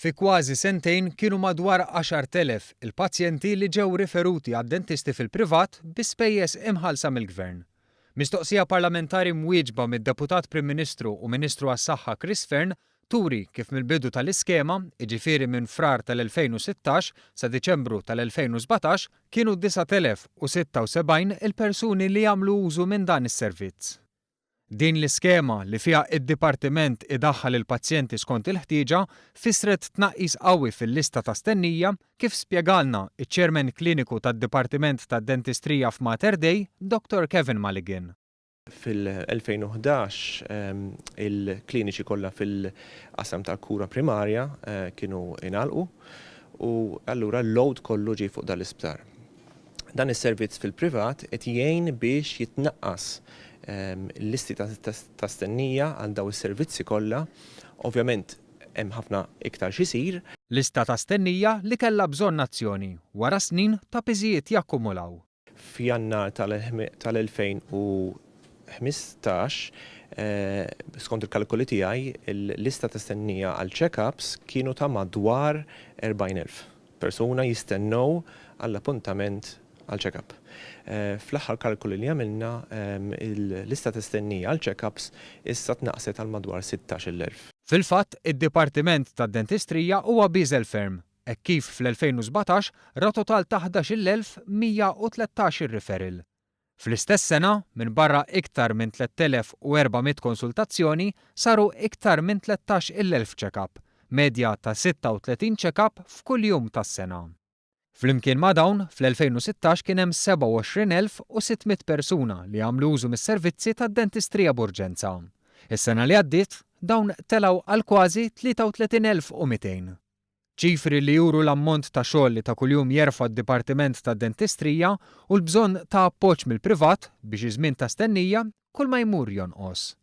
Fi kważi sentejn kienu madwar 10,000 il-pazjenti li ġew riferuti għad-dentisti fil-privat bi spejjeż imħallsa mill-Gvern. Mistoqsija parlamentari mwieġba mid-Deputat Prim Ministru u Ministru għas-Saħħa Chris Fearn turi kif mill-bidu tal-iskema, jiġifieri minn frar tal-2016 sa Diċembru tal-2017, kienu 9,076 il-persuni li jagħmlu użu minn dan is-servizz. Din l-iskema li fiha id-Dipartiment idaħħal il-pazjenti skont il-ħtieġa fisret tnaqqis qawwi fil-lista ta' stennija kif spjegalna iċ-Chairman Kliniku tad-Dipartiment tad-Dentistrija f'Mater Dei, Dr. Kevin Mulligan. Fil-2011 il-kliniċi kollha fil-qasam tal-kura primarja kienu ingħalqu u allura l-load kollu ġie fuq dal-isptar. Dan is-servizz fil-privat qed jgħin biex jitnaqqas l-listi ta' stennija għal daw is-servizzi kollha, ovvjament hemm ħafna iktar xisir. Lista ta' stennija li kellha bżonn azzjoni wara snin ta' piżijiet jakkumulaw. F'Jannar tal-2015 skont il-kalkoli tiegħi il-lista ta' stennija għal check-ups kienu ta' madwar 40,000 persuna jistennew għall-appuntament għal check-up. Fl-aħħar kalkoli li għamilna il-lista ta' stennija għal check-ups issa tnaqset għal madwar 16,000. Fil-fatt, id-Dipartiment tad-Dentistrija huwa biżel ferm, hekk kif fl-2017 ra total ta' 11,113 referral. Fl-istess sena, minn barra iktar minn 3,400 konsultazzjoni saru iktar minn 13,000 check-up, medja ta' 36 check-up f'kull jum tas-sena. Flimkien ma' dawn, fl-2016 kien hemm 27,600 persuna li għamlu użu mis-servizzi tad-dentistrija b'urġenza. Is-sena li għaddiet, dawn telgħu għal kważi 33,200. Ċifri li juru l-ammont ta' xogħol li ta' kuljum jerfa' d-Dipartiment tad-Dentistrija u l-bżonn ta' appoġġ mill-privat biex iż-żmien ta' stennija kull ma jmur jonqos.